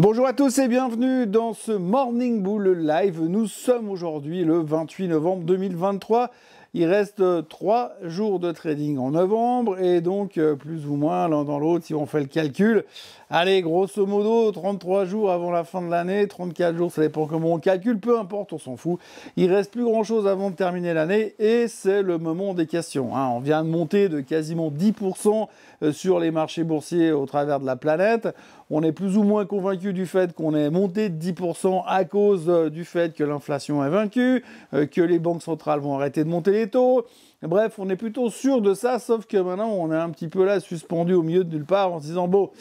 Bonjour à tous et bienvenue dans ce Morning Bull Live. Nous sommes aujourd'hui le 28 novembre 2023. Il reste 3 jours de trading en novembre et donc plus ou moins l'un dans l'autre si on fait le calcul. Allez, grosso modo, 33 jours avant la fin de l'année, 34 jours, ça dépend comment on calcule, peu importe, on s'en fout. Il reste plus grand chose avant de terminer l'année et c'est le moment des questions. On vient de monter de quasiment 10% sur les marchés boursiers au travers de la planète. On est plus ou moins convaincu du fait qu'on est monté de 10% à cause du fait que l'inflation est vaincue, que les banques centrales vont arrêter de monter les taux. Bref, on est plutôt sûr de ça, sauf que maintenant on est un petit peu là suspendu au milieu de nulle part en se disant bon,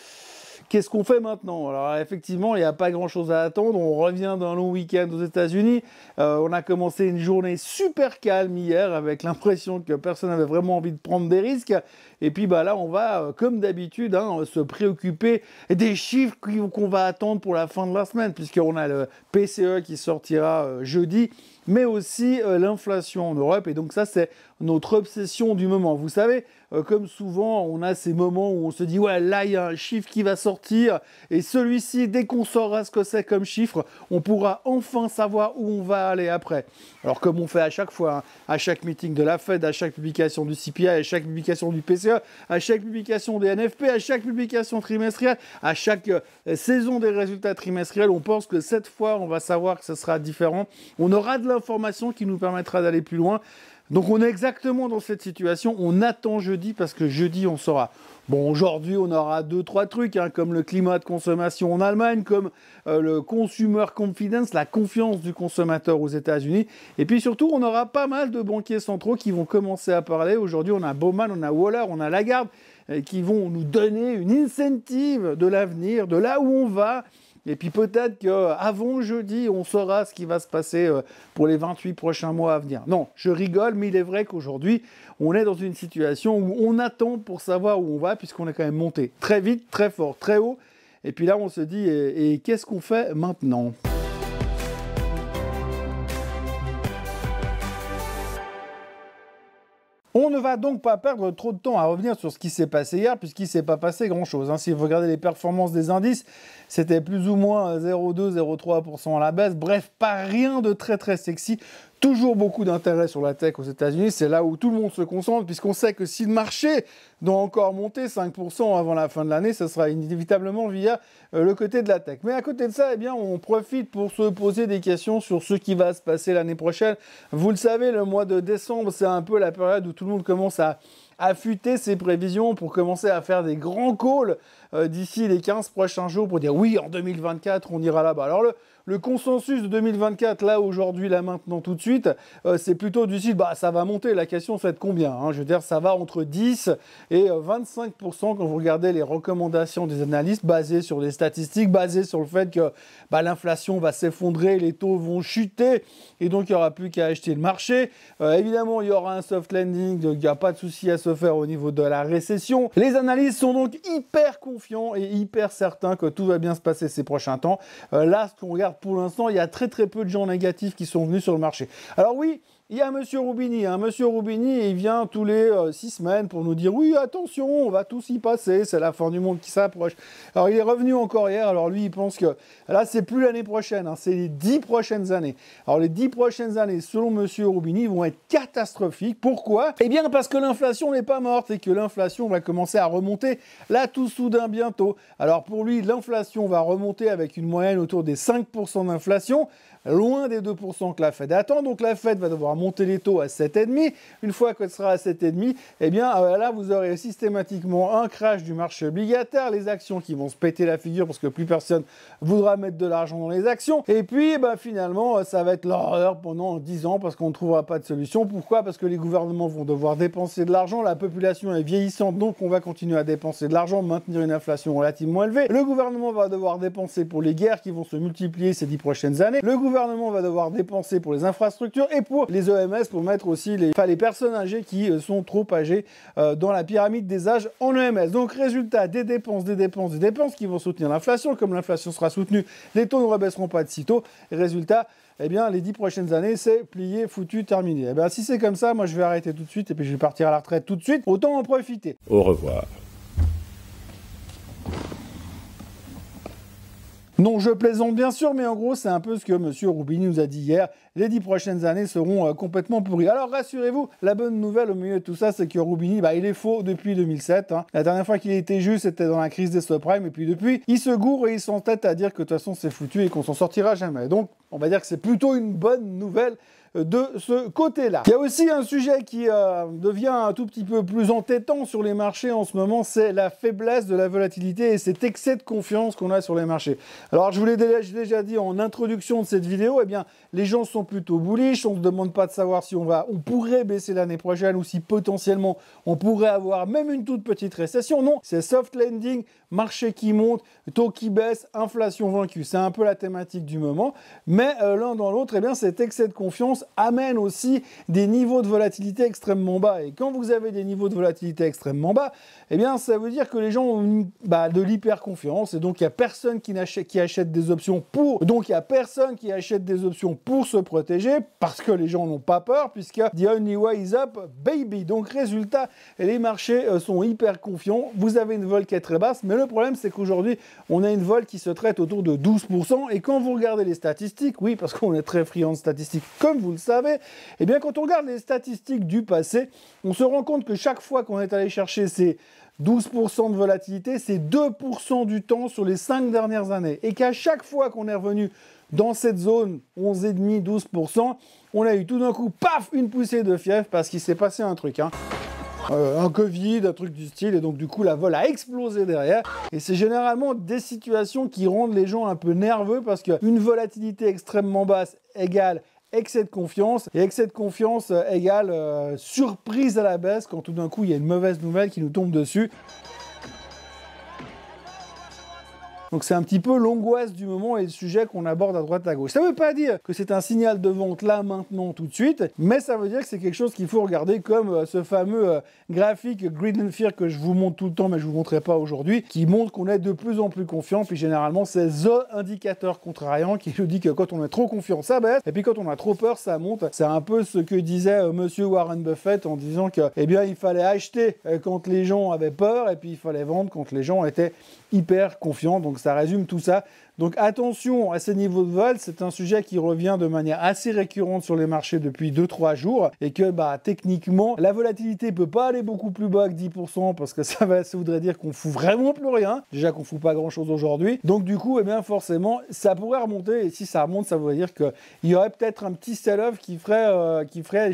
qu'est-ce qu'on fait maintenant? Alors effectivement, il n'y a pas grand-chose à attendre. On revient d'un long week-end aux États-Unis. On a commencé une journée super calme hier avec l'impression que personne n'avait vraiment envie de prendre des risques. Et puis là, on va, comme d'habitude, se préoccuper des chiffres qu'on va attendre pour la fin de la semaine, puisqu'on a le PCE qui sortira jeudi, mais aussi l'inflation en Europe. Et donc ça, c'est notre obsession du moment. Vous savez, comme souvent, on a ces moments où on se dit « Ouais, là, il y a un chiffre qui va sortir. » Et celui-ci, dès qu'on saura ce que c'est comme chiffre, on pourra enfin savoir où on va aller après. Alors, comme on fait à chaque fois, à chaque meeting de la Fed, à chaque publication du CPI, à chaque publication du PCE, à chaque publication des NFP, à chaque publication trimestrielle, à chaque saison des résultats trimestriels, on pense que cette fois, on va savoir que ce sera différent. On aura de l'information qui nous permettra d'aller plus loin. Donc on est exactement dans cette situation, on attend jeudi parce que jeudi on saura. Bon, aujourd'hui on aura 2-3 trucs, comme le climat de consommation en Allemagne, comme le consumer confidence, la confiance du consommateur aux États-Unis. Et puis surtout, on aura pas mal de banquiers centraux qui vont commencer à parler. Aujourd'hui, on a Bowman, on a Waller, on a Lagarde, qui vont nous donner une incentive de l'avenir, de là où on va. Et puis peut-être qu'avant jeudi, on saura ce qui va se passer pour les 28 prochains mois à venir. Non, je rigole, mais il est vrai qu'aujourd'hui, on est dans une situation où on attend pour savoir où on va, puisqu'on est quand même monté très vite, très fort, très haut. Et puis là, on se dit, et qu'est-ce qu'on fait maintenant ? On ne va donc pas perdre trop de temps à revenir sur ce qui s'est passé hier, puisqu'il ne s'est pas passé grand-chose. Si vous regardez les performances des indices, c'était plus ou moins 0,2, 0,3% à la baisse. Bref, pas rien de très très sexy. Toujours beaucoup d'intérêt sur la tech aux États-Unis. C'est là où tout le monde se concentre, puisqu'on sait que si le marché doit encore monter 5% avant la fin de l'année, ce sera inévitablement via le côté de la tech. Mais à côté de ça, on profite pour se poser des questions sur ce qui va se passer l'année prochaine. Vous le savez, le mois de décembre, c'est un peu la période où tout le monde commence à affûter ses prévisions pour commencer à faire des grands calls d'ici les 15 prochains jours pour dire oui, en 2024, on ira là-bas. Alors le consensus de 2024, là, aujourd'hui, là, maintenant, tout de suite, c'est plutôt du style, ça va monter. La question, c'est de combien Je veux dire, ça va entre 10 et 25% quand vous regardez les recommandations des analystes basées sur des statistiques, basées sur le fait que l'inflation va s'effondrer, les taux vont chuter et donc il n'y aura plus qu'à acheter le marché. Évidemment, il y aura un soft landing, donc il n'y a pas de souci à se faire au niveau de la récession. Les analystes sont donc hyper confiants et hyper certains que tout va bien se passer ces prochains temps. Là, ce qu'on regarde pour l'instant, il y a très très peu de gens négatifs qui sont venus sur le marché. Alors oui, il y a Monsieur Roubini. Monsieur Roubini, il vient tous les 6 semaines pour nous dire « Oui, attention, on va tous y passer, c'est la fin du monde qui s'approche. » Alors, il est revenu encore hier. Alors, lui, il pense que là, c'est plus l'année prochaine, c'est les 10 prochaines années. Alors, les 10 prochaines années, selon Monsieur Roubini, vont être catastrophiques. Pourquoi? Eh bien, parce que l'inflation n'est pas morte et que l'inflation va commencer à remonter là, tout soudain, bientôt. Alors, pour lui, l'inflation va remonter avec une moyenne autour des 5% d'inflation, loin des 2% que la Fed attend. Donc, la Fed va devoir monter les taux à 7,5. Une fois qu'elle sera à 7,5, eh bien là vous aurez systématiquement un crash du marché obligataire, les actions qui vont se péter la figure parce que plus personne voudra mettre de l'argent dans les actions. Et puis finalement ça va être l'horreur pendant 10 ans parce qu'on ne trouvera pas de solution. Pourquoi? Parce que les gouvernements vont devoir dépenser de l'argent, la population est vieillissante donc on va continuer à dépenser de l'argent, maintenir une inflation relativement élevée. Le gouvernement va devoir dépenser pour les guerres qui vont se multiplier ces 10 prochaines années. Le gouvernement va devoir dépenser pour les infrastructures et pour les EMS pour mettre aussi les personnes âgées qui sont trop âgées dans la pyramide des âges en EMS. Donc résultat, des dépenses qui vont soutenir l'inflation. Comme l'inflation sera soutenue, les taux ne rebaisseront pas de sitôt. Et résultat, eh bien les 10 prochaines années, c'est plié, foutu, terminé. Eh bien si c'est comme ça, moi je vais arrêter tout de suite et puis je vais partir à la retraite tout de suite. Autant en profiter. Au revoir. Non, je plaisante bien sûr, mais en gros, c'est un peu ce que M. Roubini nous a dit hier. Les 10 prochaines années seront complètement pourries. Alors rassurez-vous, la bonne nouvelle au milieu de tout ça, c'est que Roubini, il est faux depuis 2007. La dernière fois qu'il était juste, c'était dans la crise des subprimes, et puis depuis, il se gourre et il s'entête à dire que de toute façon, c'est foutu et qu'on s'en sortira jamais. Donc, on va dire que c'est plutôt une bonne nouvelle de ce côté-là. Il y a aussi un sujet qui devient un tout petit peu plus entêtant sur les marchés en ce moment, c'est la faiblesse de la volatilité et cet excès de confiance qu'on a sur les marchés. Alors je vous l'ai déjà dit en introduction de cette vidéo, eh bien les gens sont plutôt bullish, on ne se demande pas de savoir si on pourrait baisser l'année prochaine ou si potentiellement on pourrait avoir même une toute petite récession. Non, c'est soft landing, marché qui monte, taux qui baisse, inflation vaincue. C'est un peu la thématique du moment, mais l'un dans l'autre, eh bien cet excès de confiance amène aussi des niveaux de volatilité extrêmement bas. Et quand vous avez des niveaux de volatilité extrêmement bas, eh bien, ça veut dire que les gens ont de l'hyper-confiance et donc il n'y a personne qui achète des options pour. Donc il n'y a personne qui achète des options pour se protéger parce que les gens n'ont pas peur puisque the only way is up, baby. Donc résultat, les marchés sont hyper confiants. Vous avez une vol qui est très basse, mais le problème c'est qu'aujourd'hui, on a une vol qui se traite autour de 12%. Et quand vous regardez les statistiques, oui, parce qu'on est très friand de statistiques, comme vous le savez, eh bien quand on regarde les statistiques du passé, on se rend compte que chaque fois qu'on est allé chercher ces 12% de volatilité, c'est 2% du temps sur les 5 dernières années. Et qu'à chaque fois qu'on est revenu dans cette zone 11,5, 12%, on a eu tout d'un coup, paf, une poussée de fièvre parce qu'il s'est passé un truc. Un Covid, un truc du style, et donc du coup la vol a explosé derrière. Et c'est généralement des situations qui rendent les gens un peu nerveux parce qu'une volatilité extrêmement basse égale excès de confiance, et excès de confiance égale surprise à la baisse quand tout d'un coup il y a une mauvaise nouvelle qui nous tombe dessus. Donc c'est un petit peu l'angoisse du moment et le sujet qu'on aborde à droite à gauche. Ça ne veut pas dire que c'est un signal de vente là, maintenant, tout de suite, mais ça veut dire que c'est quelque chose qu'il faut regarder comme ce fameux graphique Greed and Fear que je vous montre tout le temps, mais je ne vous montrerai pas aujourd'hui, qui montre qu'on est de plus en plus confiant, puis généralement c'est THE indicateur contrariant qui nous dit que quand on est trop confiant, ça baisse, et puis quand on a trop peur, ça monte. C'est un peu ce que disait monsieur Warren Buffett en disant que, eh bien, il fallait acheter quand les gens avaient peur, et puis il fallait vendre quand les gens étaient hyper confiants. Donc ça résume tout ça. Donc attention à ces niveaux de vol, c'est un sujet qui revient de manière assez récurrente sur les marchés depuis 2-3 jours et que techniquement la volatilité peut pas aller beaucoup plus bas que 10% parce que ça voudrait dire qu'on fout vraiment plus rien, déjà qu'on fout pas grand chose aujourd'hui. Donc du coup, eh bien forcément, ça pourrait remonter et si ça remonte, ça voudrait dire qu'il y aurait peut-être un petit sell-off qui pourrait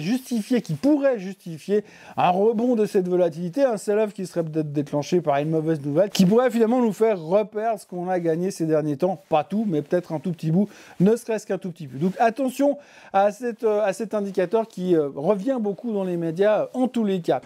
justifier un rebond de cette volatilité, un sell-off qui serait peut-être déclenché par une mauvaise nouvelle qui pourrait finalement nous faire reperdre ce qu'on a gagné ces derniers temps. Pas tout, mais peut-être un tout petit bout, ne serait-ce qu'un tout petit peu. Donc attention à cet indicateur qui revient beaucoup dans les médias en tous les cas.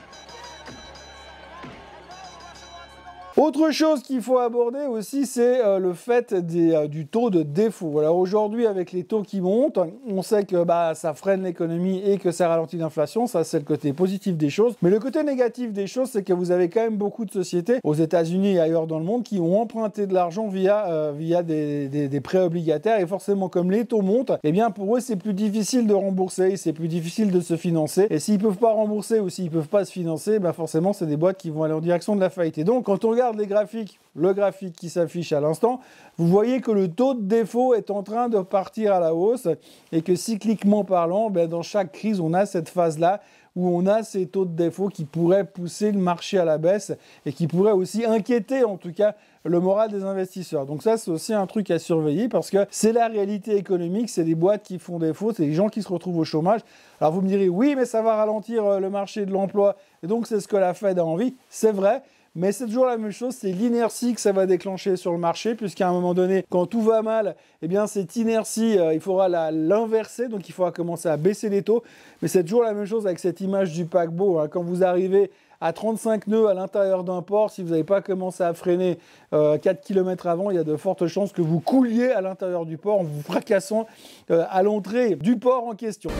Autre chose qu'il faut aborder aussi, c'est le fait du taux de défaut. Alors aujourd'hui, avec les taux qui montent, on sait que ça freine l'économie et que ça ralentit l'inflation. Ça, c'est le côté positif des choses. Mais le côté négatif des choses, c'est que vous avez quand même beaucoup de sociétés aux États-Unis et ailleurs dans le monde qui ont emprunté de l'argent via des prêts obligataires. Et forcément, comme les taux montent, eh bien pour eux, c'est plus difficile de rembourser, c'est plus difficile de se financer. Et s'ils peuvent pas rembourser ou s'ils peuvent pas se financer, forcément, c'est des boîtes qui vont aller en direction de la faillite. Et donc, quand on regarde les graphiques, le graphique qui s'affiche à l'instant, vous voyez que le taux de défaut est en train de partir à la hausse et que cycliquement parlant, dans chaque crise, on a cette phase-là où on a ces taux de défaut qui pourraient pousser le marché à la baisse et qui pourraient aussi inquiéter en tout cas le moral des investisseurs. Donc ça, c'est aussi un truc à surveiller parce que c'est la réalité économique, c'est des boîtes qui font défaut, c'est des gens qui se retrouvent au chômage. Alors vous me direz, oui, mais ça va ralentir le marché de l'emploi et donc c'est ce que la Fed a envie, c'est vrai. Mais c'est toujours la même chose, c'est l'inertie que ça va déclencher sur le marché, puisqu'à un moment donné, quand tout va mal, eh bien cette inertie, il faudra l'inverser, donc il faudra commencer à baisser les taux. Mais c'est toujours la même chose avec cette image du paquebot. Quand vous arrivez à 35 nœuds à l'intérieur d'un port, si vous n'avez pas commencé à freiner 4 km avant, il y a de fortes chances que vous couliez à l'intérieur du port en vous fracassant à l'entrée du port en question.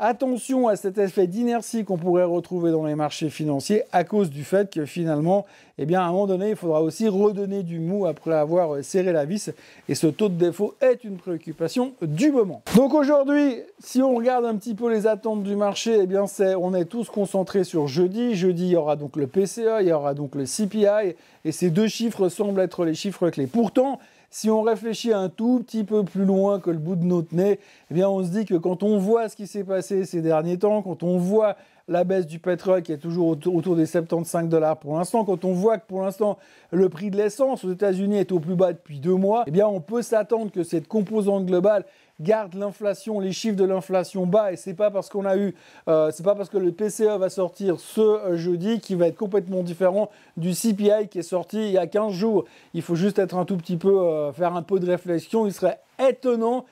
attention à cet effet d'inertie qu'on pourrait retrouver dans les marchés financiers à cause du fait que finalement, eh bien, à un moment donné, il faudra aussi redonner du mou après avoir serré la vis. Et ce taux de défaut est une préoccupation du moment. Donc aujourd'hui, si on regarde un petit peu les attentes du marché, eh bien, on est tous concentrés sur jeudi. Jeudi, il y aura donc le PCE, il y aura donc le CPI. Et ces deux chiffres semblent être les chiffres clés. Pourtant, si on réfléchit un tout petit peu plus loin que le bout de notre nez, eh bien, on se dit que quand on voit ce qui s'est passé ces derniers temps, quand on voit la baisse du pétrole qui est toujours autour des 75 $ pour l'instant, quand on voit que pour l'instant le prix de l'essence aux États-Unis est au plus bas depuis 2 mois, eh bien on peut s'attendre que cette composante globale garde l'inflation, les chiffres de l'inflation bas, et c'est pas parce qu'on a eu, c'est pas parce que le PCE va sortir ce jeudi qui va être complètement différent du CPI qui est sorti il y a 15 jours. Il faut juste être un tout petit peu, faire un peu de réflexion. Il serait étonnant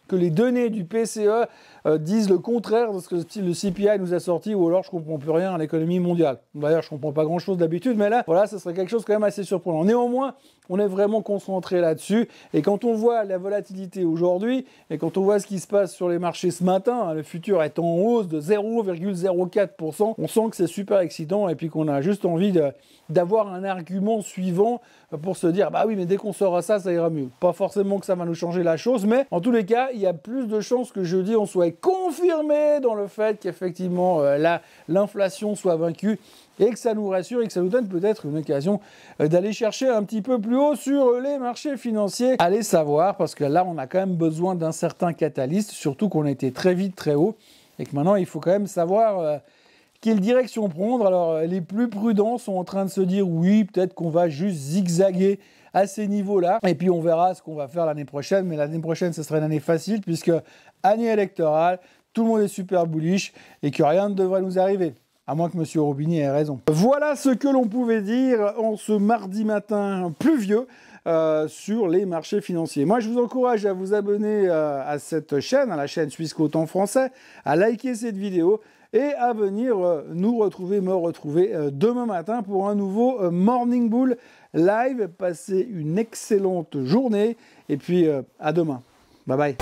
que les données du PCE disent le contraire de ce que le CPI nous a sorti, ou alors je ne comprends plus rien à l'économie mondiale. D'ailleurs, je ne comprends pas grand-chose d'habitude, mais là, voilà, ce serait quelque chose quand même assez surprenant. Néanmoins, on est vraiment concentré là-dessus, et quand on voit la volatilité aujourd'hui, et quand on voit ce qui se passe sur les marchés ce matin, le futur est en hausse de 0,04%, on sent que c'est super excitant, et puis qu'on a juste envie d'avoir un argument suivant pour se dire, bah oui, mais dès qu'on sort à ça, ça ira mieux. Pas forcément que ça va nous changer la chose, mais en tous les cas, il y a plus de chances que jeudi, on soit confirmé dans le fait qu'effectivement, l'inflation soit vaincue, et que ça nous rassure et que ça nous donne peut-être une occasion d'aller chercher un petit peu plus haut sur les marchés financiers. Allez savoir, parce que là, on a quand même besoin d'un certain catalyste, surtout qu'on a été très vite très haut, et que maintenant, il faut quand même savoir quelle direction prendre. Alors, les plus prudents sont en train de se dire, oui, peut-être qu'on va juste zigzaguer à ces niveaux-là, et puis on verra ce qu'on va faire l'année prochaine, mais l'année prochaine, ce serait une année facile, puisque année électorale, tout le monde est super bullish, et que rien ne devrait nous arriver. À moins que M. Robinet ait raison. Voilà ce que l'on pouvait dire en ce mardi matin pluvieux sur les marchés financiers. Moi, je vous encourage à vous abonner à cette chaîne, à la chaîne Swissquote en français, à liker cette vidéo et à venir me retrouver demain matin pour un nouveau Morning Bull Live. Passez une excellente journée et puis à demain. Bye bye.